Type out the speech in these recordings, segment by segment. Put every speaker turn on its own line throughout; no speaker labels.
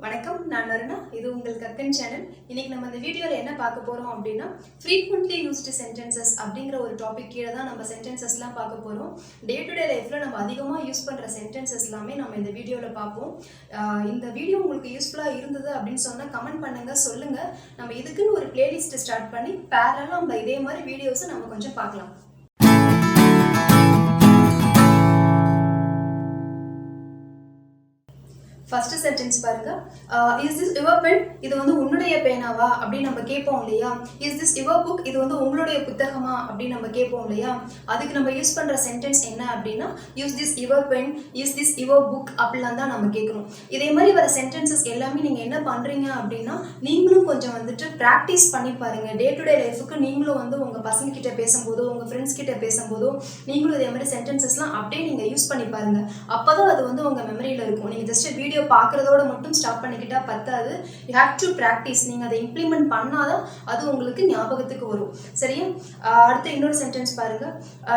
வணக்கம், நான் வருணா. இது உங்கள் கக்கன் சேனல். இன்னைக்கு நம்ம இந்த வீடியோவில் என்ன பார்க்க போகிறோம் அப்படின்னா ஃப்ரீக்வெண்ட்லி யூஸ்டு சென்டென்சஸ் அப்படிங்கிற ஒரு டாபிக் கீழே தான் நம்ம சென்டென்சஸ்லாம் பார்க்க போகிறோம். டே டு டே லைஃப்பில் நம்ம அதிகமாக யூஸ் பண்ணுற சென்டென்சஸ் எல்லாமே நம்ம இந்த வீடியோவில் பார்ப்போம். இந்த வீடியோ உங்களுக்கு யூஸ்ஃபுல்லாக இருந்தது அப்படின்னு சொன்னால் கமெண்ட் பண்ணுங்கள், சொல்லுங்கள். நம்ம இதுக்குன்னு ஒரு பிளேலிஸ்ட்டு ஸ்டார்ட் பண்ணி பேரலாக நம்ம இதே மாதிரி வீடியோஸை நம்ம கொஞ்சம் பார்க்கலாம். ஃபர்ஸ்ட் சென்டென்ஸ் பாருங்க. Is this your pen? இது வந்து உன்னுடைய பேனாவா அப்படின்னு நம்ம கேட்போம் இல்லையா. Is this your book? இது வந்து உங்களுடைய புத்தகமா அப்படின்னு நம்ம கேட்போம் இல்லையா. அதுக்கு நம்ம யூஸ் பண்ற சென்டென்ஸ் என்ன அப்படின்னா use this your pen, is this your book அப்படிலாம் தான் நம்ம கேட்கணும். இதே மாதிரி வர சென்டென்சஸ் எல்லாமே நீங்க என்ன பண்றீங்க அப்படின்னா நீங்களும் கொஞ்சம் வந்துட்டு ப்ராக்டிஸ் பண்ணி பாருங்க. டே டு டே லைஃபுக்கு நீங்களும் வந்து உங்க பசங்க கிட்ட பேசும்போதோ உங்க ஃப்ரெண்ட்ஸ் கிட்ட பேசும்போதோ நீங்களும் இதே மாதிரி சென்டென்சஸ்லாம் அப்படியே நீங்க யூஸ் பண்ணி பாருங்க. அப்பதான் அது வந்து உங்க மெமரியில இருக்கும். நீங்க ஜஸ்ட் வீடியோ பார்க்கறதோட மட்டும் ஸ்டாப் பண்ணிக்கிட்டா பத்தாது. You have to practice. நீங்கள் அதை இம்ப்ளிமெண்ட் பண்ணாதான் அது உங்களுக்கு ஞாபகத்துக்கு வரும். சரியா? அடுத்து இன்னொரு சென்டென்ஸ் பாருங்க.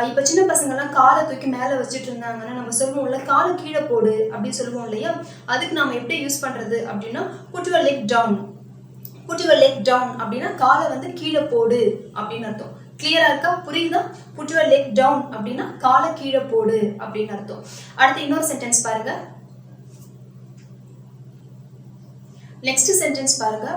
இப்போ சின்ன பசங்கள்லாம் காலை தூக்கி மேலே வச்சுட்டு இருந்தாங்கன்னா நம்ம சொல்லுவோம்ல காலை கீழே போடு அப்படின்னு சொல்லுவோம் இல்லையா. அதுக்கு நம்ம எப்படி யூஸ் பண்ணுறது அப்படின்னா put your leg down. Put your leg down அப்படின்னா காலை வந்து கீழே போடு அப்படின்னு அர்த்தம். கிளியரா இருக்கா? புரியுதா? புட் யுவர் லெக் டவுன் அப்படின்னா காலை கீழே போடு அப்படின்னு அர்த்தம். அடுத்து இன்னொரு சென்டென்ஸ் பாருங்க. நெக்ஸ்ட் சென்டென்ஸ் பாருங்க.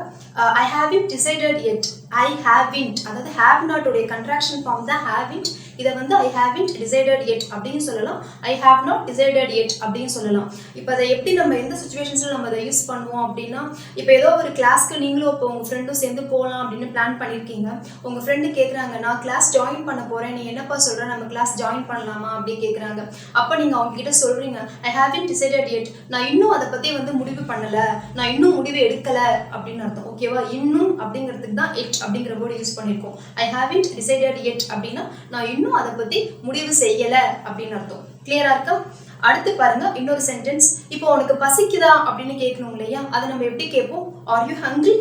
ஐ ஹேவ்ன்ட் டிசைடட் எட். ஐ ஹேவ்ன்ட், அதாவது ஹேவ் நாட் உடைய கன்ட்ராக்ஷன் ஃபார்ம் தான் ஹேவ்ன்ட். இதை வந்து ஐ ஹேவ்ன்ட் டிசைடட் எட் அப்படின்னு சொல்லலாம். ஐ ஹேவ் நாட் டிசைடட் எட் அப்படின்னு சொல்லலாம். இப்போ அதை எப்படி நம்ம எந்த சுச்சுவேஷன்ஸில் நம்ம அதை யூஸ் பண்ணுவோம் அப்படின்னா இப்போ ஏதோ ஒரு கிளாஸ்க்கு நீங்களும் இப்போ உங்கள் ஃப்ரெண்டும் சேர்ந்து போகலாம் அப்படின்னு பிளான் பண்ணியிருக்கீங்க. உங்கள் ஃப்ரெண்டு கேட்குறாங்க நான் கிளாஸ் ஜாயின் பண்ண போகிறேன், நீ என்னப்பா சொல்கிற, நம்ம கிளாஸ் ஜாயின் பண்ணலாமா அப்படி கேட்குறாங்க. அப்போ நீங்கள் அவங்க கிட்ட சொல்கிறீங்க ஐ ஹேவ்ன்ட் டிசைடட் எட். நான் இன்னும் அதை பற்றி வந்து முடிவு பண்ணலை, நான் இன்னும் முடிவு எடுக்கலை அப்படின்னு அர்த்தம். ஓகேவா? இன்னும் அப்படிங்கிறதுக்கு தான் எட் அப்படிங்கிற வேர்டு யூஸ் பண்ணியிருக்கோம். ஐ ஹேவ்ன்ட் டிசைடட் எட் அப்படின்னா நான் இன்னும் அதை பத்தி முடிவு செய்யல அப்படின்னு அர்த்தம். கிளியரா இருக்கா? அடுத்து பாருங்க இன்னொரு சென்டென்ஸ். இப்போ உனக்கு பசிக்குதா அப்படின்னு கேட்கணும் இல்லையா. அதை நம்ம எப்படி கேட்போம்? Are you hungry?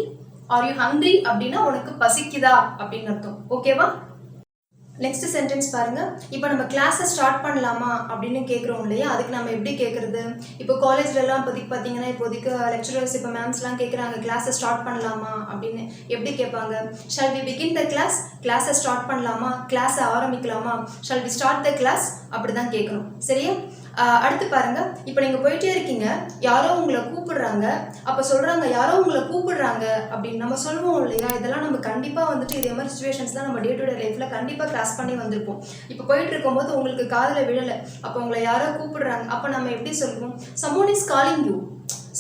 Are you hungry அப்படின்னா உனக்கு பசிக்குதா அப்படின்னு அர்த்தம். ஓகேவா? நெக்ஸ்ட் சென்டென்ஸ் பாருங்க. இப்போ நம்ம கிளாஸை ஸ்டார்ட் பண்ணலாமா அப்படின்னு கேட்குறோம் இல்லையா. அதுக்கு நம்ம எப்படி கேட்குறது? இப்போ காலேஜ்லலாம் இப்போதைக்கு பார்த்தீங்கன்னா இப்போதைக்கு லெக்சரர்ஸ் இப்போ மேம்ஸ்லாம் கேட்குறாங்க கிளாஸை ஸ்டார்ட் பண்ணலாமா அப்படின்னு. எப்படி கேட்பாங்க? Shall we begin the class? கிளாஸை ஸ்டார்ட் பண்ணலாமா, கிளாஸை ஆரம்பிக்கலாமா, shall we start the class அப்படி தான் கேட்கணும். சரியா? அடுத்து பாருங்க. இப்போ நீங்கள் போயிட்டே இருக்கீங்க, யாரோ உங்களை கூப்பிடுறாங்க. அப்போ சொல்கிறாங்க யாரோ உங்களை கூப்பிடுறாங்க அப்படின்னு நம்ம சொல்லுவோம் இல்லையா. இதெல்லாம் நம்ம கண்டிப்பாக வந்துட்டு இதே மாதிரி சுச்சுவேஷன்ஸ்லாம் நம்ம டே டு டே லைஃப்பில் கண்டிப்பாக கிராஸ் பண்ணி வந்திருப்போம். இப்போ போயிட்டு இருக்கும்போது உங்களுக்கு காதில் விழலை, அப்போ உங்களை யாரோ கூப்பிடுறாங்க. அப்போ நம்ம எப்படி சொல்லுவோம்? someone is calling you.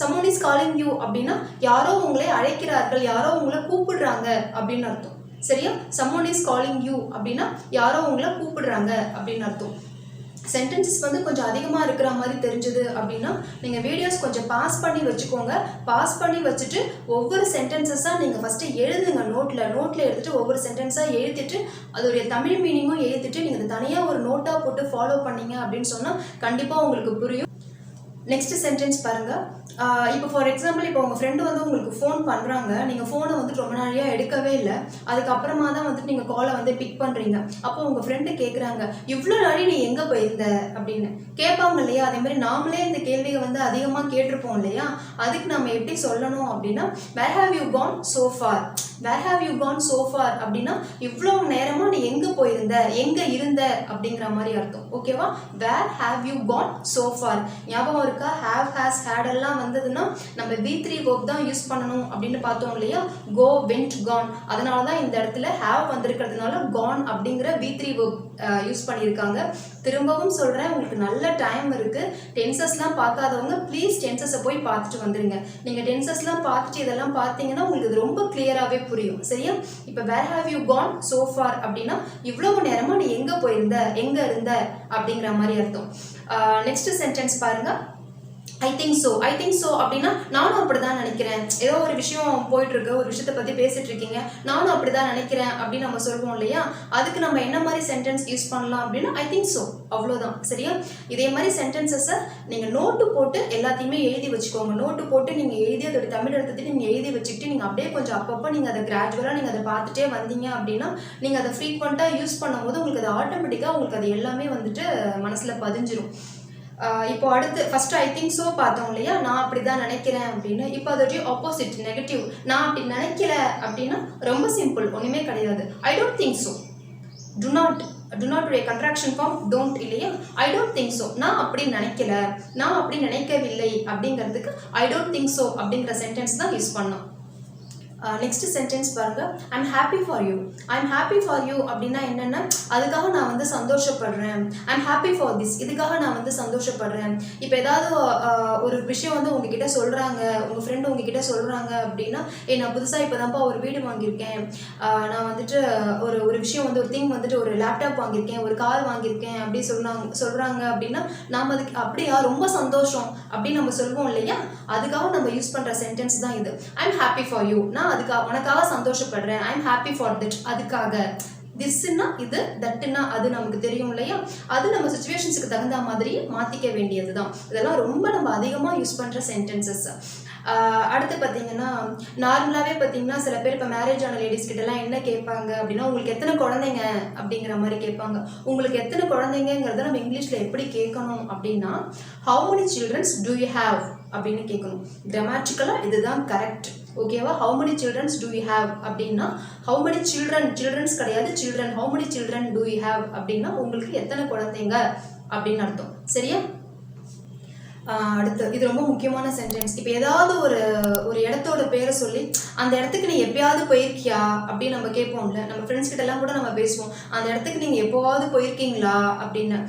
someone is calling you அப்படின்னா யாரோ உங்களை அழைக்கிறார்கள், யாரோ உங்களை கூப்பிடுறாங்க அப்படின்னு அர்த்தம். சரியா? someone is calling you அப்படின்னா யாரோ உங்களை கூப்பிடுறாங்க அப்படின்னு அர்த்தம். சென்டென்சஸ் வந்து கொஞ்சம் அதிகமாக இருக்கிற மாதிரி தெரிஞ்சது அப்படின்னா நீங்கள் வீடியோஸ் கொஞ்சம் பாஸ் பண்ணி வச்சுக்கோங்க. பாஸ் பண்ணி வச்சுட்டு ஒவ்வொரு சென்டென்சஸாக நீங்கள் ஃபஸ்ட்டு எழுதுங்க. நோட்டில் எடுத்துகிட்டு ஒவ்வொரு சென்டென்ஸாக எழுதிட்டு அதோடைய தமிழ் மீனிங்கும் எழுதிட்டு நீங்கள் அதை தனியாக ஒரு நோட்டாக போட்டு ஃபாலோ பண்ணீங்க அப்படின்னு சொன்னால் கண்டிப்பாக உங்களுக்கு புரியும். நெக்ஸ்ட் சென்டென்ஸ் பாருங்க. இப்போ ஃபார் எக்ஸாம்பிள் இப்போ உங்கள் ஃப்ரெண்டு வந்து உங்களுக்கு ஃபோன் பண்ணுறாங்க, நீங்கள் ஃபோனை வந்துட்டு ரொம்ப நாளையாக எடுக்கவே இல்லை, அதுக்கப்புறமா தான் வந்துட்டு நீங்கள் காலை வந்து பிக் பண்ணுறீங்க. அப்போ உங்கள் ஃப்ரெண்டு கேட்குறாங்க இவ்வளோ நாளை நீ எங்கே போயிருந்த அப்படின்னு கேட்பாங்க இல்லையா. அதே மாதிரி நாமளே இந்த கேள்வியை வந்து அதிகமாக கேட்டிருப்போம் இல்லையா. அதுக்கு நம்ம எப்படி சொல்லணும் அப்படின்னா where have you gone so far. Where have you gone so far அப்படின்னா இவ்வளோ நேரமாக நீ எங்கே போயிருந்த, எங்கே இருந்த அப்படிங்கிற மாதிரி அர்த்தம். ஓகேவா? Where have you gone so far. ஞாபகம் இருக்கா? ஹேவ், ஹேஸ், ஹேட் எல்லாம் வந்ததுன்னா நம்ம V3 verb தான் யூஸ் பண்ணணும் அப்படின்னு பார்த்தோம் இல்லையா. கோ, வென்ட், கான். அதனால தான் இந்த இடத்துல ஹேவ் வந்திருக்கிறதுனால கான் அப்படிங்கிற V3 verb யூஸ் பண்ணியிருக்காங்க. திரும்பவும் சொல்கிறேன், உங்களுக்கு நல்ல டைம் இருக்குது. டென்சஸ்லாம் பார்க்காதவங்க ப்ளீஸ் டென்சஸை போய் பார்த்துட்டு வந்துடுங்க. நீங்கள் டென்சஸ்லாம் பார்த்துட்டு இதெல்லாம் பார்த்தீங்கன்னா உங்களுக்கு இது ரொம்ப கிளியராகவே புரியும். சரியா? இப்போ where have you gone so far அப்படின்னா இவ்வளவு நேரமாக நீ எங்கே போயிருந்த, எங்கே இருந்த அப்படிங்கிற மாதிரி அர்த்தம். நெக்ஸ்ட் சென்டென்ஸ் பாருங்க. I think so. I think so அப்படின்னா நானும் அப்படி தான் நினைக்கிறேன். ஏதோ ஒரு விஷயம் போயிட்டுருக்கு, ஒரு விஷயத்தை பற்றி பேசிகிட்டு இருக்கீங்க, நானும் அப்படி தான் நினைக்கிறேன் அப்படின்னு நம்ம சொல்லுவோம் இல்லையா. அதுக்கு நம்ம என்ன மாதிரி சென்டென்ஸ் யூஸ் பண்ணலாம் அப்படின்னா ஐ திங்க் ஸோ, அவ்வளோதான். சரியா? இதே மாதிரி சென்டென்சஸை நீங்கள் நோட்டு போட்டு எல்லாத்தையுமே எழுதி வச்சுக்கோங்க. நோட்டு போட்டு நீங்கள் எழுதி அதோட தமிழ் அர்த்தத்தை நீங்கள் எழுதி வச்சுக்கிட்டு நீங்கள் அப்படியே கொஞ்சம் அப்பப்போ நீங்கள் அதை கிராஜுவலாக நீங்கள் அதை பார்த்துட்டே வந்தீங்க அப்படின்னா நீங்கள் அதை ஃப்ரீக்வெண்ட்டாக யூஸ் பண்ணும்போது உங்களுக்கு அது ஆட்டோமேட்டிக்காக உங்களுக்கு அது எல்லாமே வந்துட்டு மனசில் பதிஞ்சிரும். இப்போ அடுத்து ஃபர்ஸ்ட் ஐ திங்க் ஸோ பார்த்தோம் இல்லையா, நான் அப்படி தான் நினைக்கிறேன் அப்படின்னு. இப்போ அதோடைய ஆப்போசிட் நெகட்டிவ், நான் அப்படி நினைக்கல அப்படின்னா ரொம்ப சிம்பிள், ஒன்றுமே கிடையாது. I don't think so. To not உடைய கண்ட்ராக்ஷன் ஃபார்ம் டோன்ட் இல்லையா. ஐ டோன்ட் திங்க் ஸோ, நான் அப்படி நினைக்கல, நான் அப்படி நினைக்கவில்லை அப்படிங்கிறதுக்கு ஐ டோன்ட் திங்க் ஸோ அப்படிங்கிற சென்டென்ஸ் தான் யூஸ் பண்ணோம். நெக்ஸ்ட் சென்டென்ஸ் பாருங்க, I'm happy for you. I'm happy for you அப்படின்னா என்னென்னா, அதுக்காக நான் வந்து சந்தோஷப்படுறேன். ஐம் ஹாப்பி ஃபார் திஸ், இதுக்காக நான் வந்து சந்தோஷப்படுறேன். இப்போ ஏதாவது ஒரு விஷயம் வந்து உங்ககிட்ட சொல்கிறாங்க, உங்கள் ஃப்ரெண்டு உங்ககிட்ட சொல்கிறாங்க அப்படின்னா, நான் புதுசாக இப்போ தான்ப்பா ஒரு வீடு வாங்கியிருக்கேன், நான் வந்துட்டு ஒரு விஷயம் வந்து ஒரு திங் வந்துட்டு ஒரு லேப்டாப் வாங்கியிருக்கேன், ஒரு கார் வாங்கியிருக்கேன் அப்படி சொல்கிறாங்க அப்படின்னா, நாம் அதுக்கு அப்படியா ரொம்ப சந்தோஷம் அப்படின்னு நம்ம சொல்லுவோம் இல்லையா. அதுக்காக நம்ம யூஸ் பண்ணுற சென்டென்ஸ் தான் இது. ஐம் ஹாப்பி ஃபார் யூ, நான் அதுக்காக உனக்காக சந்தோஷப்படுறேன். ஐம் ஹாப்பி ஃபார் தட், அதுக்காக. திஸ்னா இது, தட்டுனா அது நமக்கு தெரியும் இல்லையா. அது நம்ம சுச்சுவேஷன்ஸுக்கு தகுந்த மாதிரி மாற்றிக்க வேண்டியது தான். இதெல்லாம் ரொம்ப நம்ம அதிகமாக யூஸ் பண்ணுற சென்டென்சஸ். அடுத்து பார்த்தீங்கன்னா, நார்மலாகவே பார்த்தீங்கன்னா சில பேர் இப்போ மேரேஜ் ஆன லேடிஸ் கிட்டலாம் என்ன கேட்பாங்க அப்படின்னா, உங்களுக்கு எத்தனை குழந்தைங்க அப்படிங்கிற மாதிரி கேட்பாங்க. உங்களுக்கு எத்தனை குழந்தைங்கிறத நம்ம இங்கிலீஷில் எப்படி கேட்கணும் அப்படின்னா, how many childrens do you have அப்படின்னு கேட்கணும். கிராமட்டிக்கலாக இதுதான் கரெக்ட். ஓகேவா. How many childrens do you have அப்படின்னா, ஹவு மெனி சில்ட்ரன்ஸ் கிடையாது, children. How many children do you have அப்படின்னா உங்களுக்கு எத்தனை குழந்தைங்க அப்படின்னு அர்த்தம். சரியா. அடுத்து இது ரொம்ப முக்கியமான சென்டென்ஸ். இப்போ ஏதாவது ஒரு இடத்தோட பேரை சொல்லி, அந்த இடத்துக்கு நீ எப்பயாவது போயிருக்கியா அப்படின்னு நம்ம கேட்போம்ல. நம்ம ஃப்ரெண்ட்ஸ் கிட்ட எல்லாம் கூட நம்ம பேசுவோம், அந்த இடத்துக்கு நீங்கள் எப்போவாவது போயிருக்கீங்களா அப்படின்னு.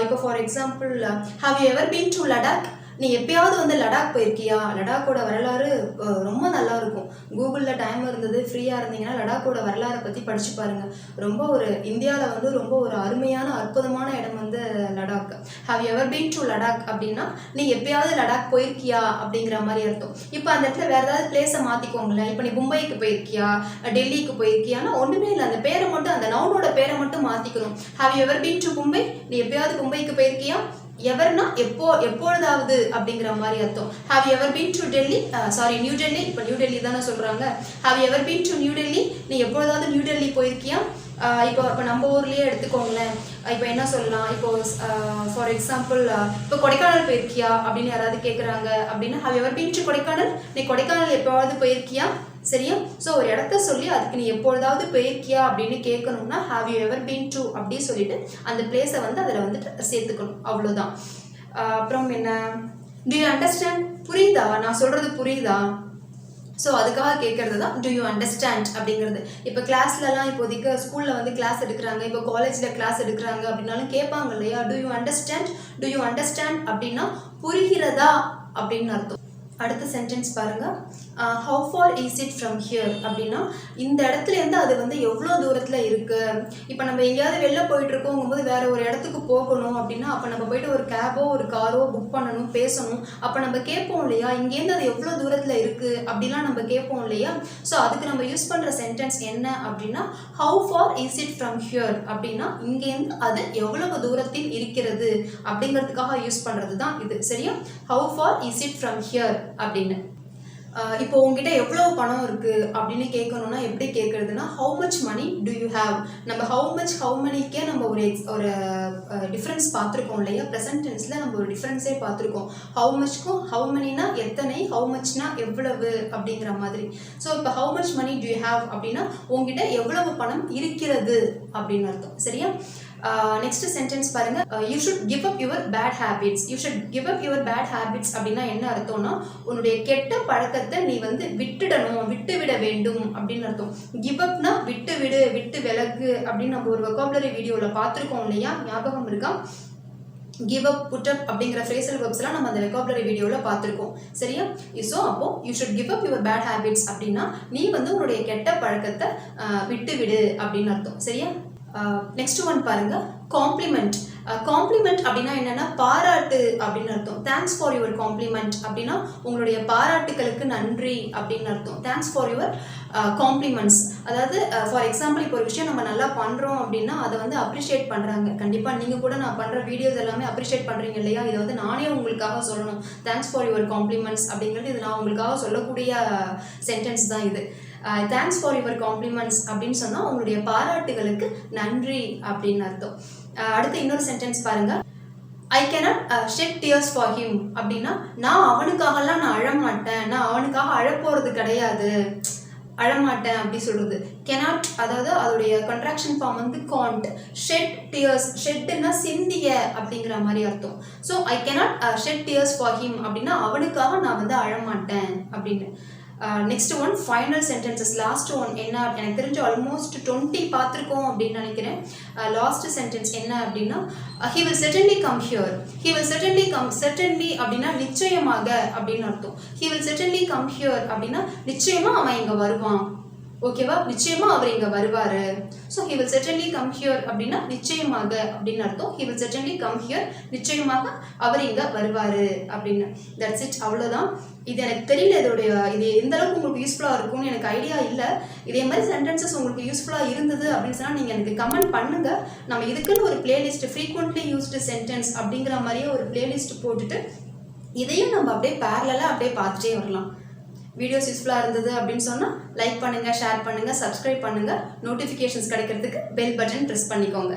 இப்போ for example, have you ever been to Ladakh. நீ எப்பயாவது வந்து லடாக் போயிருக்கியா. லடாக்கோட வரலாறு ரொம்ப நல்லா இருக்கும். கூகுளில் டைம் இருந்தது, ஃப்ரீயாக இருந்தீங்கன்னா லடாக்கோட வரலாறை பற்றி படிச்சு பாருங்கள். ரொம்ப ஒரு இந்தியாவில் வந்து ரொம்ப ஒரு அருமையான அற்புதமான இடம் வந்து Ladakh. Have you ever been to Ladakh அப்படின்னா, நீ எப்பயாவது லடாக் போயிருக்கியா அப்படிங்கிற மாதிரி அர்த்தம். இப்போ அந்த இடத்துல வேறு ஏதாவது பிளேஸை மாற்றிக்கோங்களேன். இப்போ நீ மும்பைக்கு போயிருக்கியா, டெல்லிக்கு போயிருக்கியான்னா ஒன்றுமே இல்லை, அந்த பேரை மட்டும், அந்த நவுனோட பேரை மட்டும் மாற்றிக்கணும். Have you ever been to Mumbai, நீ எப்பயாவது மும்பைக்கு போயிருக்கியா. எவர்னா எப்பொழுதாவது அப்படிங்கிற மாதிரி அர்த்தம். Have you ever been to Delhi, sorry new Delhi, இப்போ நியூ டெல்லி தானே சொல்கிறாங்க. Have you ever been to new Delhi, நீ எப்பொழுதாவது நியூ டெல்லி போயிருக்கியா. இப்போ நம்ம ஊர்லேயே எடுத்துக்கோங்களேன். இப்போ என்ன சொல்லலாம், இப்போ ஃபார் எக்ஸாம்பிள், இப்போ கொடைக்கானல் போயிருக்கியா அப்படின்னு யாராவது கேட்குறாங்க அப்படின்னா, have you ever been to Kodaikanal, நீ கொடைக்கானல் எப்போவாவது போயிருக்கியா. சரியா. ஸோ ஒரு இடத்த சொல்லி அதுக்கு நீ எப்பொழுதாவது போயிருக்கியா அப்படின்னு கேட்கணும்னா, have you ever been to அப்படி சொல்லிட்டு அந்த பிளேஸை வந்து அதில் வந்துட்டு சேர்த்துக்கணும். அவ்வளோதான். அப்புறம் என்ன, டு யூ அண்டர்ஸ்டாண்ட், புரியுதா, நான் சொல்கிறது புரியுதா. ஸோ அதுக்காக கேட்கறது தான் டு யூ அண்டர்ஸ்டாண்ட் அப்படிங்கிறது. இப்போ கிளாஸ்லலாம் இப்போதைக்கு ஸ்கூலில் வந்து கிளாஸ் எடுக்கிறாங்க, இப்போ காலேஜில் கிளாஸ் எடுக்கிறாங்க அப்படின்னாலும் கேட்பாங்க இல்லையா, டு யூ அண்டர்ஸ்டாண்ட் அப்படின்னா புரிகிறதா அப்படின்னு அர்த்தம். அடுத்த சென்டென்ஸ் பாருங்க, how far is it from here அப்படின்னா, இந்த இடத்துலேருந்து அது வந்து எவ்வளோ தூரத்தில் இருக்குது. இப்போ நம்ம எங்கேயாவது வெளில போயிட்டுருக்கோங்கும்போது வேறு ஒரு இடத்துக்கு போகணும் அப்படின்னா, அப்போ நம்ம போயிட்டு ஒரு கேபோ ஒரு காரோ புக் பண்ணணும், பேசணும். அப்போ நம்ம கேட்போம் இல்லையா, இங்கேருந்து அது எவ்வளோ தூரத்தில் இருக்குது அப்படிலாம் நம்ம கேட்போம் இல்லையா. ஸோ அதுக்கு நம்ம யூஸ் பண்ணுற சென்டென்ஸ் என்ன அப்படின்னா, how far is it from here அப்படின்னா, இங்கேருந்து அது எவ்வளவு தூரத்தில் இருக்கிறது அப்படிங்கிறதுக்காக யூஸ் பண்ணுறது தான் இது. சரியா. How far is it from here அப்படின்னு. இப்போ உங்ககிட்ட எவ்வளோ பணம் இருக்குது அப்படின்னு கேட்கணும்னா எப்படி கேட்குறதுனா, how much money do you have. நம்ம ஹவு மணிக்கே நம்ம ஒரு டிஃப்ரென்ஸ் பார்த்துருக்கோம் இல்லையா. ப்ரெசன்ட் டென்ஸில் நம்ம ஒரு டிஃப்ரென்ஸே பார்த்துருக்கோம். ஹவு மச்க்கும் ஹவு மணினா எத்தனை, ஹவு மச்னா எவ்வளவு அப்படிங்கிற மாதிரி. ஸோ இப்போ how much money do you have அப்படின்னா உங்ககிட்ட எவ்வளவு பணம் இருக்கிறது அப்படின்னு அர்த்தம். சரியா. நெக்ஸ்ட் சென்டென்ஸ் பாருங்க, you should give up your bad habits. You should give up your bad habits அப்படின்னா என்ன அர்த்தம்னா, உன்னுடைய கெட்ட பழக்கத்தை நீ வந்து விட்டுடணும், விட்டுவிட வேண்டும் அப்படின்னு அர்த்தம். கிவ் அப்னா விட்டு விடு, விட்டு விலகு அப்படின்னு நம்ம ஒரு வொக்காபுலரி வீடியோவில் பார்த்துருக்கோம் இல்லையா, ஞாபகம் இருக்கா. கிவ் அப், புட் அப் அப்படிங்கிற ஃப்ரேசல் வெர்ப்ஸ்லாம் நம்ம அந்த வெக்காபுலரி வீடியோவில் பார்த்துருக்கோம். சரியா. ஸோ அப்போ you should give up your bad habits அப்படின்னா நீ வந்து உன்னுடைய கெட்ட பழக்கத்தை விட்டு விடு அப்படின்னு அர்த்தம். சரியா. நெக்ஸ்ட் ஒன் பாருங்க, காம்ப்ளிமெண்ட். காம்ப்ளிமெண்ட் அப்படின்னா என்னன்னா பாராட்டு அப்படின்னு அர்த்தம். தேங்க்ஸ் ஃபார் யுவர் காம்ப்ளிமெண்ட் அப்படின்னா உங்களுடைய பாராட்டுகளுக்கு நன்றி அப்படின்னு அர்த்தம். Thanks for your compliments. அதாவது ஃபார் எக்ஸாம்பிள், இப்போ ஒரு விஷயம் நம்ம நல்லா பண்ணுறோம் அப்படின்னா அதை வந்து அப்ரிஷியேட் பண்ணுறாங்க. கண்டிப்பாக நீங்கள் கூட நான் பண்ணுற வீடியோஸ் எல்லாமே அப்ரிஷியேட் பண்ணுறீங்க இல்லையா. இதை வந்து நானே உங்களுக்காக சொல்லணும், தேங்க்ஸ் ஃபார் யுவர் காம்ப்ளிமெண்ட்ஸ் அப்படிங்கிறது இது நான் உங்களுக்காக சொல்லக்கூடிய சென்டென்ஸ் தான் இது. தேங்க்ஸ் ஃபார் யுவர் காம்ப்ளிமெண்ட்ஸ் அப்படின்னு சொன்னால் உங்களுடைய பாராட்டுகளுக்கு நன்றி அப்படின்னு அர்த்தம். அடுத்து இன்னொரு சென்டென்ஸ் பாருங்க, I cannot shed tears for him அப்படின்னா நான் அவனுக்காகலாம் நான் அழமாட்டேன், நான் அவனுக்காக அழப்போகிறது கிடையாது, அழமாட்டேன் அப்படி சொல்கிறது. கெனாட் அதாவது அதோடைய கண்ட்ராக்ஷன் ஃபார்ம் வந்து காண்ட். ஷெட் டியர்ஸ், ஷெட்னா சிந்திய அப்படிங்கிற மாதிரி அர்த்தம். So I cannot shed tears for him அப்படின்னா அவனுக்காக நான் வந்து அழமாட்டேன் அப்படின்னு. Next one final sentences, last one என்ன எனக்கு தெரிஞ்சு ஆல்மோஸ்ட் 20 பார்த்துருக்கோம் அப்படின்னு நினைக்கிறேன். லாஸ்ட் சென்டென்ஸ் என்ன அப்படின்னா he will certainly come here. he will certainly come, certainly அப்படின்னா நிச்சயமாக அப்படின்னு அர்த்தம். he will certainly come here அப்படின்னா நிச்சயமா அவன் இங்கே வருவான், ஓகேவா, நிச்சயமா அவர் இங்கே வருவார். So he will certainly come here அப்படின்னா நிச்சயமாக அப்படின்னு அர்த்தம். he will certainly come here, நிச்சயமாக அவர் இங்கே வருவார் அப்படின்னு. தட்ஸ் இட், அவ்வளோதான். இது எனக்கு தெரியல இது எந்த அளவுக்கு உங்களுக்கு யூஸ்ஃபுல்லாக இருக்கும்னு எனக்கு ஐடியா இல்லை. இதே மாதிரி சென்டென்சஸ் உங்களுக்கு யூஸ்ஃபுல்லாக இருந்தது அப்படின்னு சொன்னால் நீங்கள் எனக்கு கமெண்ட் பண்ணுங்கள். நம்ம இதுக்குன்னு ஒரு பிளேலிஸ்ட் ஃப்ரீக்வெண்ட்லி யூஸ்டு சென்டென்ஸ் அப்படிங்கிற மாதிரியே ஒரு பிளேலிஸ்ட் போட்டுட்டு இதையும் நம்ம அப்படியே பேரலாக அப்படியே பார்த்துட்டே வரலாம். வீடியோஸ் யூஸ்ஃபுல்லாக இருந்தது அப்படின்னு சொன்னால் லைக் பண்ணுங்கள், ஷேர் பண்ணுங்கள், சப்ஸ்கிரைப் பண்ணுங்கள். நோட்டிஃபிகேஷன்ஸ் கிடைக்கிறதுக்கு பெல் பட்டன் ப்ரெஸ் பண்ணிக்கோங்க.